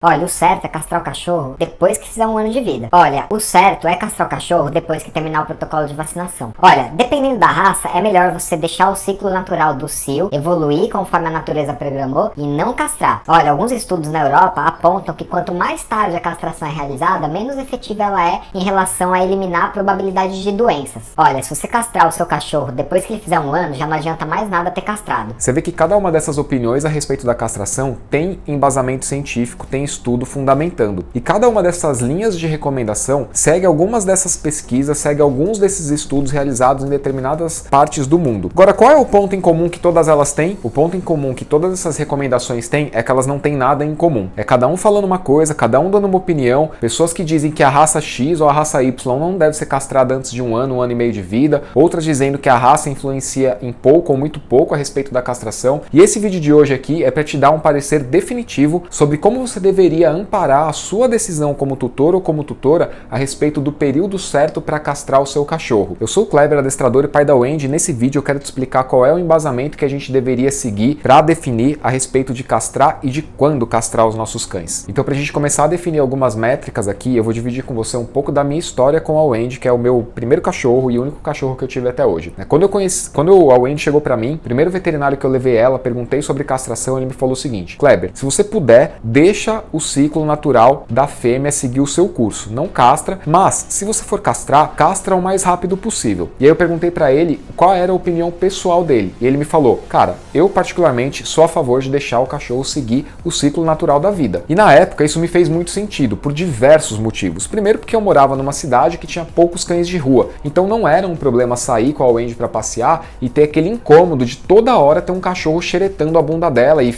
Olha, o certo é castrar o cachorro depois que fizer um ano de vida. Olha, o certo é castrar o cachorro depois que terminar o protocolo de vacinação. Olha, dependendo da raça, é melhor você deixar o ciclo natural do cio evoluir conforme a natureza programou e não castrar. Olha, alguns estudos na Europa apontam que quanto mais tarde a castração é realizada, menos efetiva ela é em relação a eliminar a probabilidade de doenças. Olha, se você castrar o seu cachorro depois que ele fizer um ano, já não adianta mais nada ter castrado. Você vê que cada uma dessas opiniões a respeito da castração tem embasamento científico, tem estudo fundamentando. E cada uma dessas linhas de recomendação segue algumas dessas pesquisas, segue alguns desses estudos realizados em determinadas partes do mundo. Agora, qual é o ponto em comum que todas elas têm? O ponto em comum que todas essas recomendações têm é que elas não têm nada em comum. É cada um falando uma coisa, cada um dando uma opinião, pessoas que dizem que a raça X ou a raça Y não deve ser castrada antes de um ano e meio de vida, outras dizendo que a raça influencia em pouco ou muito pouco a respeito da castração. E esse vídeo de hoje aqui é para te dar um parecer definitivo sobre como você deveria amparar a sua decisão como tutor ou como tutora a respeito do período certo para castrar o seu cachorro. Eu sou o Kleber, adestrador e pai da Wendy, e nesse vídeo eu quero te explicar qual é o embasamento que a gente deveria seguir para definir a respeito de castrar e de quando castrar os nossos cães. Então, para a gente começar a definir algumas métricas aqui, eu vou dividir com você um pouco da minha história com a Wendy, que é o meu primeiro cachorro e o único cachorro que eu tive até hoje. Quando a Wendy chegou para mim, o primeiro veterinário que eu levei ela, perguntei sobre castração, ele me falou o seguinte: Kleber, se você puder, deixa o ciclo natural da fêmea seguir o seu curso. Não castra, mas se você for castrar, castra o mais rápido possível. E aí eu perguntei para ele qual era a opinião pessoal dele. E ele me falou: cara, eu particularmente sou a favor de deixar o cachorro seguir o ciclo natural da vida. E na época isso me fez muito sentido, por diversos motivos. Primeiro porque eu morava numa cidade que tinha poucos cães de rua. Então não era um problema sair com a Wendy para passear e ter aquele incômodo de toda hora ter um cachorro xeretando a bunda dela e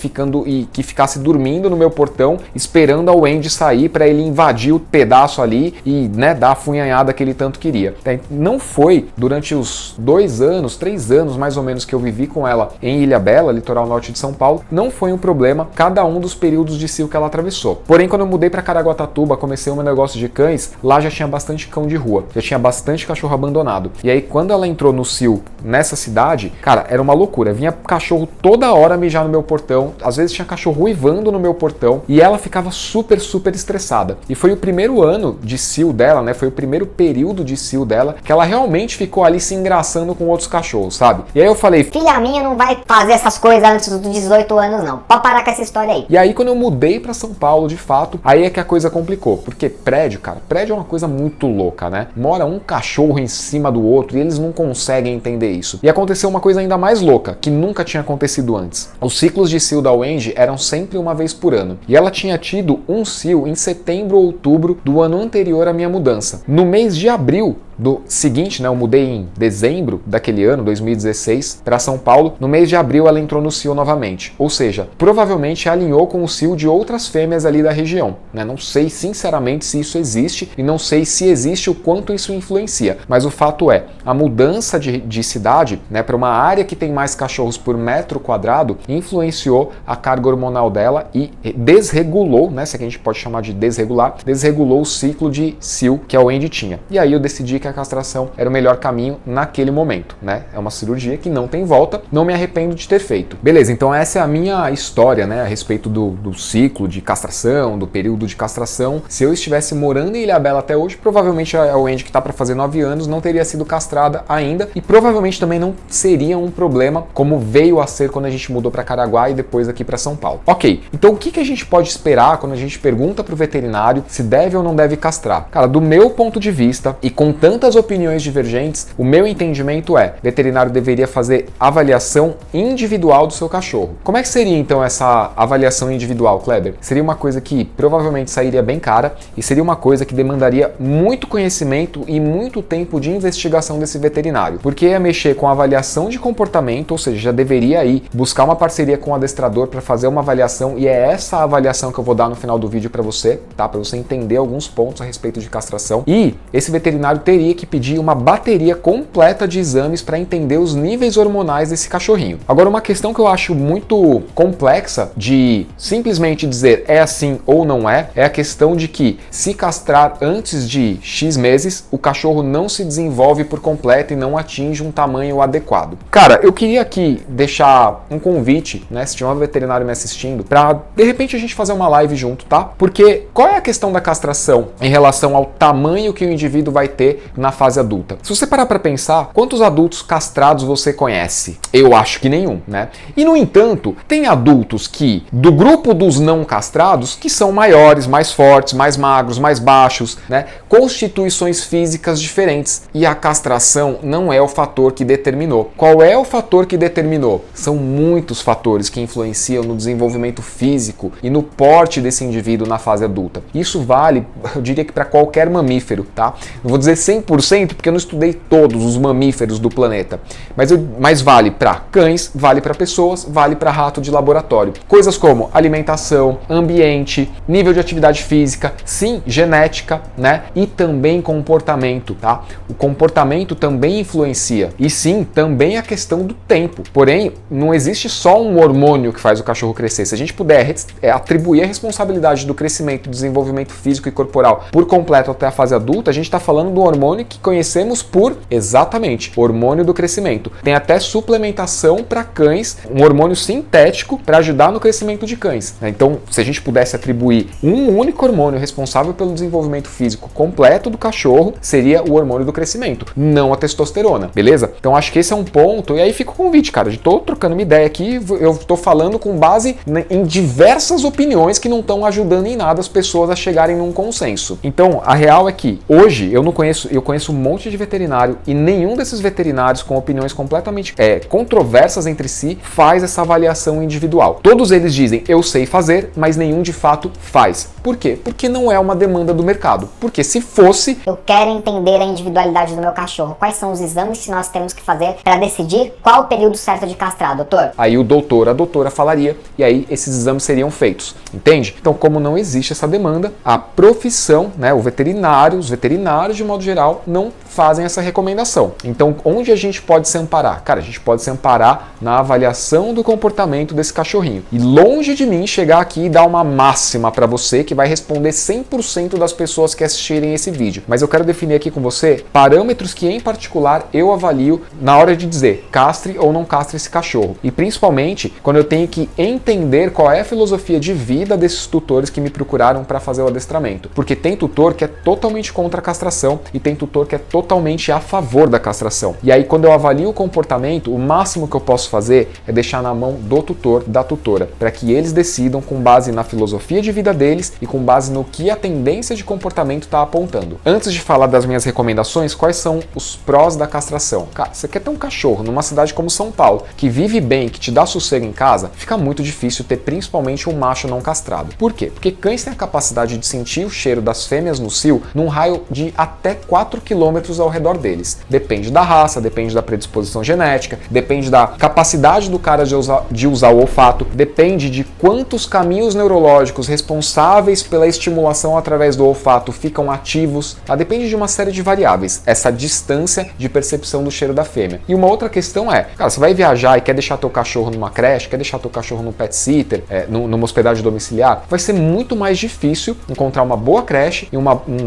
que ficasse dormindo no meu portão esperando a Wendy sair para ele invadir o pedaço ali e, dar a funhanhada que ele tanto queria. Não foi durante os 3 anos mais ou menos que eu vivi com ela em Ilhabela, litoral norte de São Paulo, não foi um problema cada um dos períodos de cio que ela atravessou. Porém, quando eu mudei para Caraguatatuba, comecei o meu negócio de cães, lá já tinha bastante cão de rua, já tinha bastante cachorro abandonado. E aí, quando ela entrou no cio nessa cidade, cara, era uma loucura. Vinha cachorro toda hora mijar no meu portão, às vezes tinha cachorro uivando no meu portão, e ela ficava super estressada. E foi o primeiro ano de cio dela, foi o primeiro período de cio dela, que ela realmente ficou ali se engraçando com outros cachorros, sabe? E aí eu falei: filha minha não vai fazer essas coisas antes dos 18 anos não, pode parar com essa história aí. E aí quando eu mudei pra São Paulo, de fato, aí é que a coisa complicou, porque prédio é uma coisa muito louca, né? Mora um cachorro em cima do outro e eles não conseguem entender isso. E aconteceu uma coisa ainda mais louca, que nunca tinha acontecido antes. Os ciclos de cio da Wendy eram sempre uma vez por ano, e ela tinha tido um cio em setembro ou outubro do ano anterior à minha mudança. No mês de abril do seguinte, eu mudei em dezembro daquele ano, 2016, para São Paulo. No mês de abril ela entrou no cio novamente, ou seja, provavelmente alinhou com o cio de outras fêmeas ali da região, Não sei sinceramente se isso existe e não sei se existe o quanto isso influencia, mas o fato é, a mudança de cidade, para uma área que tem mais cachorros por metro quadrado, influenciou a carga hormonal dela e desregulou, se a gente pode chamar de desregulou o ciclo de cio que a Wendy tinha. E aí eu decidi que a castração era o melhor caminho naquele momento, É uma cirurgia que não tem volta, não me arrependo de ter feito. Beleza, então essa é a minha história, a respeito do ciclo de castração, do período de castração. Se eu estivesse morando em Ilhabela até hoje, provavelmente a Wendy, que está para fazer 9 anos, não teria sido castrada ainda e provavelmente também não seria um problema como veio a ser quando a gente mudou para Caraguá e depois aqui para São Paulo. Ok, então o que a gente pode esperar quando a gente pergunta para o veterinário se deve ou não deve castrar? Cara, do meu ponto de vista e com tantas opiniões divergentes, o meu entendimento é: o veterinário deveria fazer avaliação individual do seu cachorro. Como é que seria então essa avaliação individual, Kleber? Seria uma coisa que provavelmente sairia bem cara e seria uma coisa que demandaria muito conhecimento e muito tempo de investigação desse veterinário, porque ia mexer com avaliação de comportamento, ou seja, já deveria aí buscar uma parceria com o adestrador para fazer uma avaliação, e é essa avaliação que eu vou dar no final do vídeo para você, para você entender alguns pontos a respeito de castração. E esse veterinário teria teria que pedir uma bateria completa de exames para entender os níveis hormonais desse cachorrinho. Agora, uma questão que eu acho muito complexa de simplesmente dizer é assim ou não é a questão de que se castrar antes de X meses, o cachorro não se desenvolve por completo e não atinge um tamanho adequado. Cara, eu queria aqui deixar um convite, né, se tiver um veterinário me assistindo, para de repente a gente fazer uma live junto, tá? Porque qual é a questão da castração em relação ao tamanho que o indivíduo vai ter na fase adulta? Se você parar para pensar, quantos adultos castrados você conhece? Eu acho que nenhum, né? E no entanto, tem adultos que, do grupo dos não castrados, que são maiores, mais fortes, mais magros, mais baixos, né? Constituições físicas diferentes. E a castração não é o fator que determinou. Qual é o fator que determinou? São muitos fatores que influenciam no desenvolvimento físico e no porte desse indivíduo na fase adulta. Isso vale, eu diria que para qualquer mamífero, tá? Não vou dizer 100% porque eu não estudei todos os mamíferos do planeta, mas vale para cães, vale para pessoas, vale para rato de laboratório. Coisas como alimentação, ambiente, nível de atividade física, sim, genética, né? E também comportamento, tá? O comportamento também influencia. E sim, também a questão do tempo. Porém, não existe só um hormônio que faz o cachorro crescer. Se a gente puder atribuir a responsabilidade do crescimento, desenvolvimento físico e corporal por completo até a fase adulta, a gente está falando do hormônio que conhecemos por, exatamente, hormônio do crescimento. Tem até suplementação para cães, um hormônio sintético para ajudar no crescimento de cães. Então, se a gente pudesse atribuir um único hormônio responsável pelo desenvolvimento físico completo do cachorro, seria o hormônio do crescimento, não a testosterona, beleza? Então, acho que esse é um ponto, e aí fica o convite, cara, de tô trocando uma ideia aqui, eu tô falando com base em diversas opiniões que não estão ajudando em nada as pessoas a chegarem num consenso. Então, a real é que hoje eu conheço um monte de veterinário e nenhum desses veterinários com opiniões completamente controversas entre si faz essa avaliação individual. Todos eles dizem, eu sei fazer, mas nenhum de fato faz. Por quê? Porque não é uma demanda do mercado. Porque se fosse... Eu quero entender a individualidade do meu cachorro. Quais são os exames que nós temos que fazer para decidir qual o período certo de castrar, doutor? Aí o doutor, a doutora falaria e aí esses exames seriam feitos, entende? Então, como não existe essa demanda, a profissão, né, os veterinários de modo geral, não fazem essa recomendação. Então, onde a gente pode se amparar? Cara, a gente pode se amparar na avaliação do comportamento desse cachorrinho. E longe de mim chegar aqui e dar uma máxima para você que vai responder 100% das pessoas que assistirem esse vídeo. Mas eu quero definir aqui com você parâmetros que, em particular, eu avalio na hora de dizer castre ou não castre esse cachorro. E principalmente quando eu tenho que entender qual é a filosofia de vida desses tutores que me procuraram para fazer o adestramento. Porque tem tutor que é totalmente contra a castração e tem tutor que é totalmente a favor da castração. E aí, quando eu avalio o comportamento, o máximo que eu posso fazer é deixar na mão do tutor, da tutora, para que eles decidam com base na filosofia de vida deles e com base no que a tendência de comportamento está apontando. Antes de falar das minhas recomendações, quais são os prós da castração? Cara, você quer ter um cachorro numa cidade como São Paulo, que vive bem, que te dá sossego em casa, fica muito difícil ter principalmente um macho não castrado. Por quê? Porque cães têm a capacidade de sentir o cheiro das fêmeas no cio num raio de até 4 km ao redor deles. Depende da raça, depende da predisposição genética, depende da capacidade do cara de usar o olfato, depende de quantos caminhos neurológicos responsáveis pela estimulação através do olfato ficam ativos, tá? Depende de uma série de variáveis, essa distância de percepção do cheiro da fêmea. E uma outra questão é, cara, você vai viajar e quer deixar teu cachorro numa creche, quer deixar teu cachorro no pet sitter, numa hospedagem domiciliar, vai ser muito mais difícil encontrar uma boa creche e um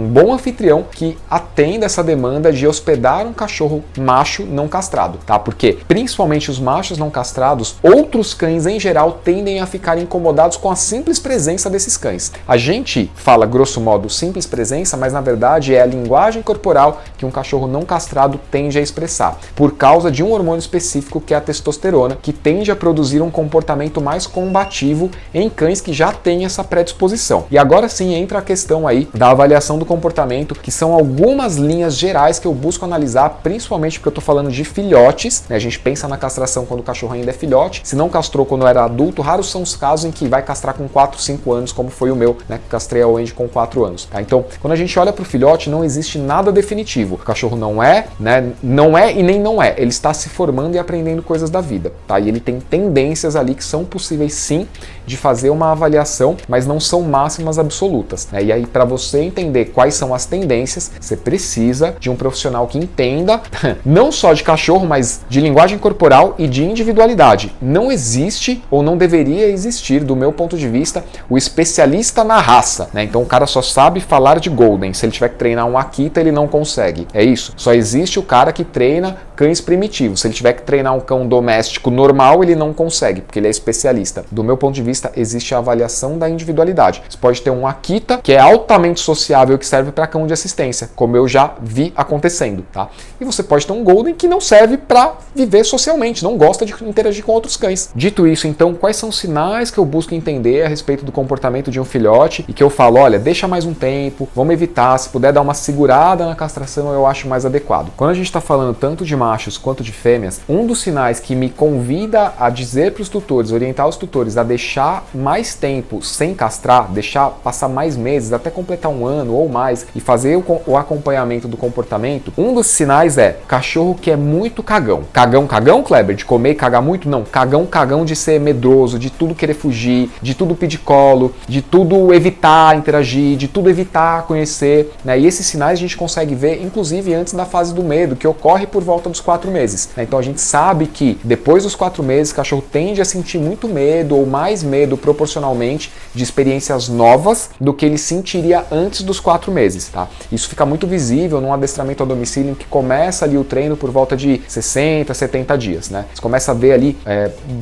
bom anfitrião que atenda essa demanda de hospedar um cachorro macho não castrado, tá? Porque principalmente os machos não castrados, outros cães em geral tendem a ficar incomodados com a simples presença desses cães. A gente fala grosso modo simples presença, mas na verdade é a linguagem corporal que um cachorro não castrado tende a expressar, por causa de um hormônio específico que é a testosterona, que tende a produzir um comportamento mais combativo em cães que já têm essa predisposição. E agora sim entra a questão aí da avaliação do comportamento, que são algumas linhas gerais que eu busco analisar, principalmente porque eu tô falando de filhotes, né? A gente pensa na castração quando o cachorro ainda é filhote, se não castrou quando era adulto, raros são os casos em que vai castrar com 4, 5 anos, como foi o meu, né? Castrei a Wendy com 4 anos, tá? Então, quando a gente olha pro filhote, não existe nada definitivo. O cachorro não é, né? Não é e nem não é. Ele está se formando e aprendendo coisas da vida, tá? E ele tem tendências ali que são possíveis sim de fazer uma avaliação, mas não são máximas absolutas, né? E aí, para você entender quais são as tendências, você precisa de um profissional que entenda não só de cachorro, mas de linguagem corporal e de individualidade. Não existe ou não deveria existir, do meu ponto de vista, o especialista na raça, né? Então o cara só sabe falar de Golden. Se ele tiver que treinar um Akita, ele não consegue. É isso. Só existe o cara que treina cães primitivos. Se ele tiver que treinar um cão doméstico normal, ele não consegue, porque ele é especialista. Do meu ponto de vista, existe a avaliação da individualidade. Você pode ter um Akita que é altamente sociável, que serve para cão de assistência, como eu já vi acontecendo, tá? E você pode ter um Golden que não serve para viver socialmente, não gosta de interagir com outros cães. Dito isso, então, quais são os sinais que eu busco entender a respeito do comportamento de um filhote e que eu falo, olha, deixa mais um tempo, vamos evitar, se puder dar uma segurada na castração, eu acho mais adequado. Quando a gente está falando tanto de machos quanto de fêmeas, um dos sinais que me convida a dizer para os tutores, orientar os tutores a deixar mais tempo sem castrar, deixar passar mais meses, até completar um ano ou mais e fazer o acompanhamento do comportamento, um dos sinais é cachorro que é muito cagão. Cagão, Kleber? De comer e cagar muito? Não. Cagão de ser medroso, de tudo querer fugir, de tudo pedir colo, de tudo evitar interagir, de tudo evitar conhecer, né? E esses sinais a gente consegue ver, inclusive, antes da fase do medo, que ocorre por volta dos 4 meses. Né? Então a gente sabe que depois dos 4 meses, o cachorro tende a sentir muito medo ou mais medo proporcionalmente de experiências novas do que ele sentiria antes dos 4 meses, tá? Isso fica muito visível num adestramento a domicílio que começa ali o treino por volta de 60, 70 dias, né? Você começa a ver ali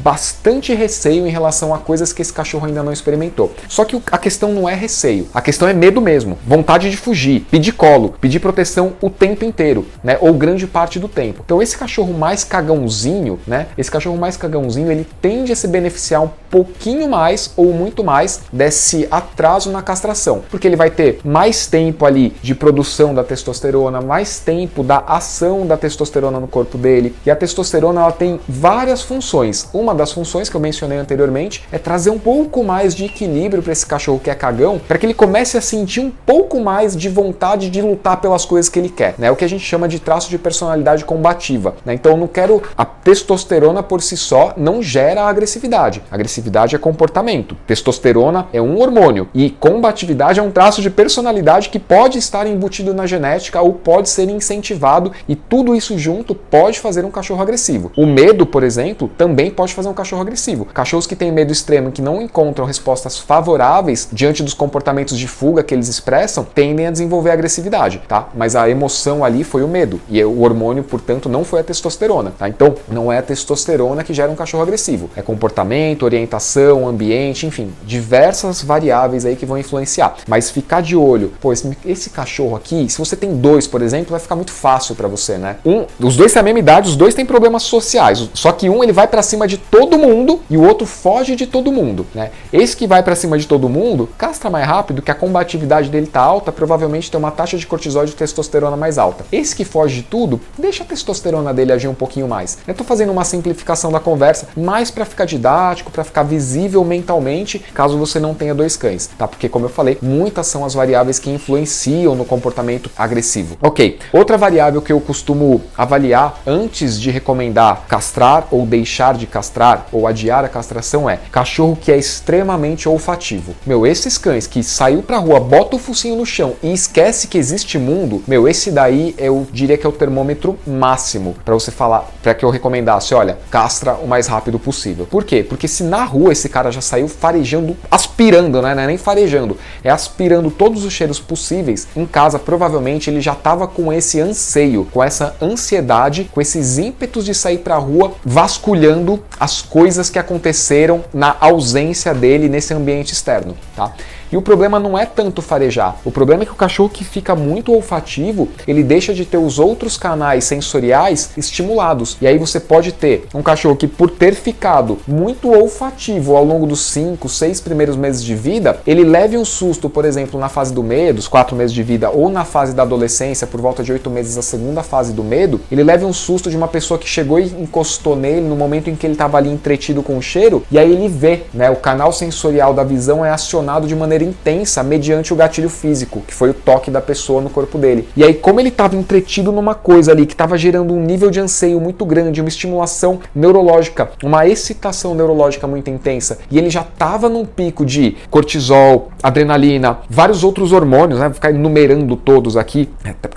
bastante receio em relação a coisas que esse cachorro ainda não experimentou. Só que a questão não é receio, a questão é medo mesmo, vontade de fugir, pedir colo, pedir proteção o tempo inteiro, né? Ou grande parte do tempo. Então esse cachorro mais cagãozinho, né? Esse cachorro mais cagãozinho, ele tende a se beneficiar um pouquinho mais ou muito mais desse atraso na castração, porque ele vai ter mais tempo ali de produção da testosterona, mais tempo da ação da testosterona no corpo dele. E a testosterona, ela tem várias funções. Uma das funções que eu mencionei anteriormente é trazer um pouco mais de equilíbrio para esse cachorro que é cagão, para que ele comece a sentir um pouco mais de vontade de lutar pelas coisas que ele quer, né? O que a gente chama de traço de personalidade combativa, né? Então eu não quero... A testosterona por si só não gera agressividade. Agressividade é comportamento. Testosterona é um hormônio e combatividade é um traço de personalidade que pode estar embutido na genética ou pode ser incentivado, e tudo isso junto pode fazer um cachorro agressivo. O medo, por exemplo, também pode fazer um cachorro agressivo. Cachorros que têm medo extremo e que não encontram respostas favoráveis diante dos comportamentos de fuga que eles expressam, tendem a desenvolver agressividade, tá? Mas a emoção ali foi o medo e o hormônio, portanto, não foi a testosterona, tá? Então, não é a testosterona que gera um cachorro agressivo. É comportamento, orientação, ambiente, enfim, diversas variáveis aí que vão influenciar. Mas ficar de olho, pô, esse cachorro aqui, se você tem 2, por exemplo, vai ficar muito fácil para você, né? Os dois têm a mesma idade, os dois têm problemas sociais, só que um ele vai para cima de todo mundo e o outro foge de todo mundo, né? Esse que vai para cima de todo mundo castra mais rápido, que a combatividade dele tá alta, provavelmente tem uma taxa de cortisol e de testosterona mais alta. Esse que foge de tudo, deixa a testosterona dele agir um pouquinho mais. Eu tô fazendo uma simplificação da conversa, mais para ficar didático, para ficar visível mentalmente, caso você não tenha 2 cães, tá? Porque, como eu falei, muitas são as variáveis que influenciam no comportamento agressivo. Ok, outra variável que eu costumo avaliar antes de recomendar castrar ou deixar de castrar ou adiar a castração é cachorro que é extremamente olfativo. Meu, esses cães que saiu pra rua, bota o focinho no chão e esquece que existe mundo, meu, esse daí eu diria que é o termômetro máximo para você falar, para que eu recomendasse, olha, castra o mais rápido possível. Por quê? Porque se na rua esse cara já saiu farejando, aspirando, né? Não é nem farejando, é aspirando todos os cheiros possíveis, em casa provavelmente ele já estava com esse anseio, com essa ansiedade, com esses ímpetos de sair pra rua, vasculhando as coisas que aconteceram na ausência dele nesse ambiente externo, tá? E o problema não é tanto farejar, o problema é que o cachorro que fica muito olfativo, ele deixa de ter os outros canais sensoriais estimulados. E aí você pode ter um cachorro que, por ter ficado muito olfativo ao longo dos 5, 6 primeiros meses de vida, ele leve um susto, por exemplo, na fase do medo, os 4 meses de vida, ou na fase da adolescência, por volta de 8 meses, a segunda fase do medo, ele leve um susto de uma pessoa que chegou e encostou nele no momento em que ele estava ali entretido com o cheiro, e aí ele vê, né, o canal sensorial da visão é acionado de maneira maneira intensa mediante o gatilho físico, que foi o toque da pessoa no corpo dele. E aí, como ele estava entretido numa coisa ali que estava gerando um nível de anseio muito grande, uma estimulação neurológica, uma excitação neurológica muito intensa, e ele já estava num pico de cortisol, adrenalina, vários outros hormônios, né? Vou ficar enumerando todos aqui,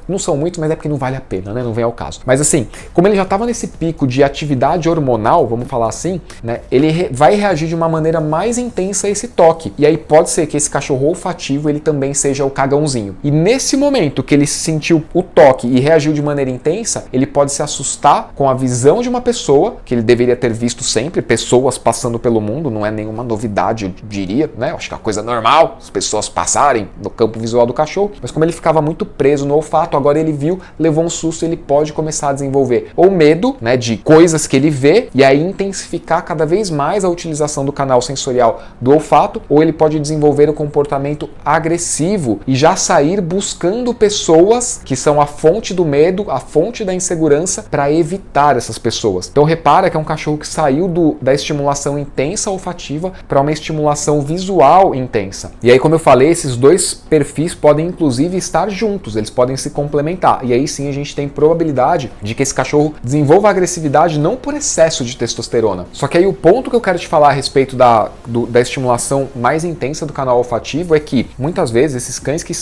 não são muitos, mas é porque não vale a pena, né? Não vem ao caso. Mas assim, como ele já estava nesse pico de atividade hormonal, vamos falar assim, né? Ele vai reagir de uma maneira mais intensa a esse toque. E aí pode ser que esse cachorro olfativo ele também seja o cagãozinho. E nesse momento que ele sentiu o toque e reagiu de maneira intensa, ele pode se assustar com a visão de uma pessoa, que ele deveria ter visto sempre, pessoas passando pelo mundo, não é nenhuma novidade, eu diria, né? Acho que é uma coisa normal, as pessoas passarem no campo visual do cachorro, mas como ele ficava muito preso no olfato, agora ele viu, levou um susto, ele pode começar a desenvolver ou medo, né, de coisas que ele vê, e aí intensificar cada vez mais a utilização do canal sensorial do olfato, ou ele pode desenvolver o comportamento agressivo e já sair buscando pessoas que são a fonte do medo, a fonte da insegurança, para evitar essas pessoas. Então repara que é um cachorro que saiu da estimulação intensa olfativa para uma estimulação visual intensa. E aí, como eu falei, esses dois perfis podem inclusive estar juntos, eles podem se complementar. E aí sim a gente tem probabilidade de que esse cachorro desenvolva agressividade não por excesso de testosterona. Só que aí o ponto que eu quero te falar a respeito da estimulação mais intensa do canal olfativo é que muitas vezes esses cães que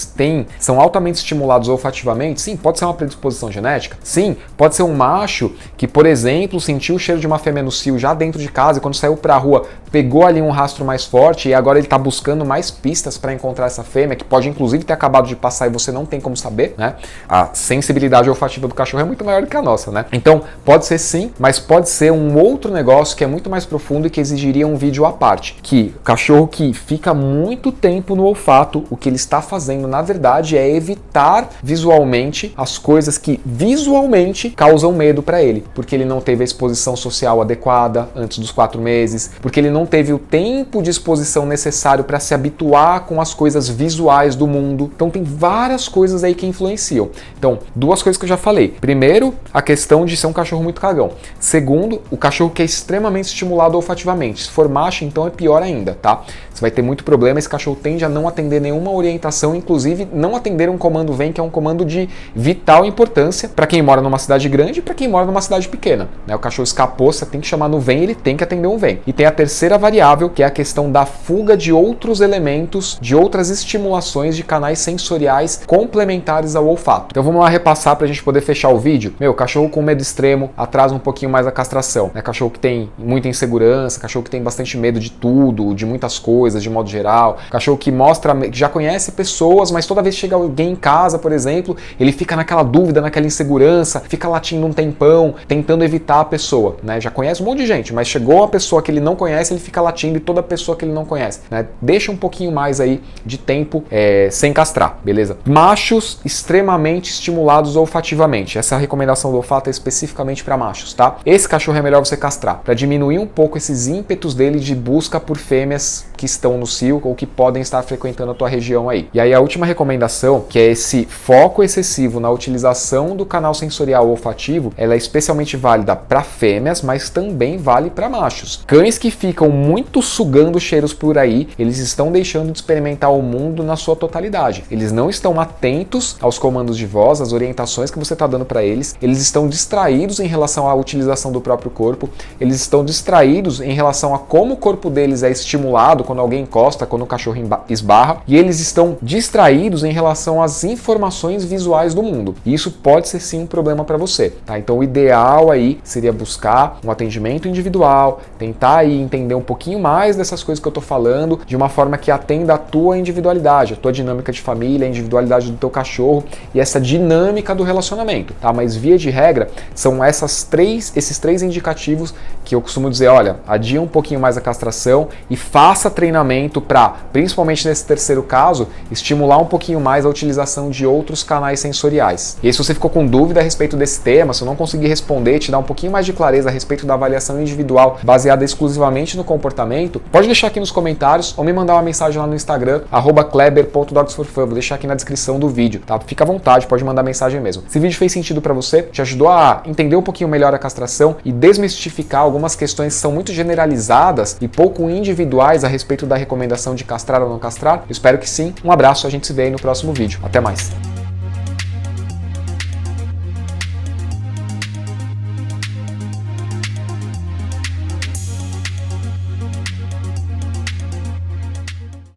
são altamente estimulados olfativamente, sim, pode ser uma predisposição genética, sim, pode ser um macho que, por exemplo, sentiu o cheiro de uma fêmea no cio já dentro de casa e quando saiu pra rua pegou ali um rastro mais forte e agora ele está buscando mais pistas para encontrar essa fêmea, que pode inclusive ter acabado de passar e você não tem como saber, né? A sensibilidade olfativa do cachorro é muito maior do que a nossa, né? Então, pode ser sim, mas pode ser um outro negócio que é muito mais profundo e que exigiria um vídeo à parte. Que o cachorro que fica muito tempo no olfato, o que ele está fazendo, na verdade, é evitar visualmente as coisas que visualmente causam medo para ele, porque ele não teve a exposição social adequada antes dos 4 meses, porque ele não teve o tempo de exposição necessário para se habituar com as coisas visuais do mundo. Então tem várias coisas aí que influenciam. Então, duas coisas que eu já falei. Primeiro, a questão de ser um cachorro muito cagão. Segundo, o cachorro que é extremamente estimulado olfativamente. Se for macho, então é pior ainda, tá? Você vai ter muito problema, esse cachorro tende a não atender nenhuma orientação, inclusive não atender um comando vem, que é um comando de vital importância para quem mora numa cidade grande e para quem mora numa cidade pequena, né? O cachorro escapou, você tem que chamar no vem, ele tem que atender um vem. E tem a terceira variável, que é a questão da fuga de outros elementos, de outras estimulações de canais sensoriais complementares ao olfato. Então vamos lá repassar para a gente poder fechar o vídeo. Cachorro com medo extremo atrasa um pouquinho mais a castração, né? Cachorro que tem muita insegurança, cachorro que tem bastante medo de tudo, de muitas coisas, de modo geral, cachorro que que já conhece pessoas, mas toda vez que chega alguém em casa, por exemplo, ele fica naquela dúvida, naquela insegurança, fica latindo um tempão, tentando evitar a pessoa, né? Já conhece um monte de gente, mas chegou uma pessoa que ele não conhece, ele fica latindo e toda pessoa que ele não conhece, né? Deixa um pouquinho mais aí de tempo sem castrar, beleza? Machos extremamente estimulados olfativamente. Essa recomendação do olfato é especificamente para machos, tá? Esse cachorro é melhor você castrar, para diminuir um pouco esses ímpetos dele de busca por fêmeas que estão no cio ou que podem estar frequentando a tua região aí. E aí a última recomendação, que é esse foco excessivo na utilização do canal sensorial olfativo, ela é especialmente válida para fêmeas, mas também vale para machos. Cães que ficam muito sugando cheiros por aí, eles estão deixando de experimentar o mundo na sua totalidade. Eles não estão atentos aos comandos de voz, às orientações que você está dando para eles. Eles estão distraídos em relação à utilização do próprio corpo. Eles estão distraídos em relação a como o corpo deles é estimulado quando alguém encosta, quando o cachorro esbarra. E eles estão distraídos em relação às informações visuais do mundo. E isso pode ser sim um problema para você, tá? Então o ideal aí seria buscar um atendimento individual, tentar aí entender um pouquinho mais dessas coisas que eu tô falando, de uma forma que atenda a tua individualidade, a tua dinâmica de família, a individualidade do teu cachorro e essa dinâmica do relacionamento, tá? Mas via de regra, são esses três indicativos que eu costumo dizer, olha, adia um pouquinho mais a castração e faça treinamento para, principalmente nesse terceiro caso, estimular um pouquinho mais a utilização de outros canais sensoriais. E aí, se você ficou com dúvida a respeito desse tema, se eu não conseguir responder, te dar um pouquinho mais de clareza a respeito da avaliação individual baseada exclusivamente no comportamento, pode deixar aqui nos comentários ou me mandar uma mensagem lá no Instagram, @kleber.dogsforfun. Vou deixar aqui na descrição do vídeo, tá? Fica à vontade, pode mandar mensagem mesmo. Se o vídeo fez sentido para você, te ajudou a entender um pouquinho melhor a castração e desmistificar algumas questões que são muito generalizadas e pouco individuais a respeito da recomendação de castrar castrar ou não castrar? Eu espero que sim. Um abraço, a gente se vê aí no próximo vídeo. Até mais.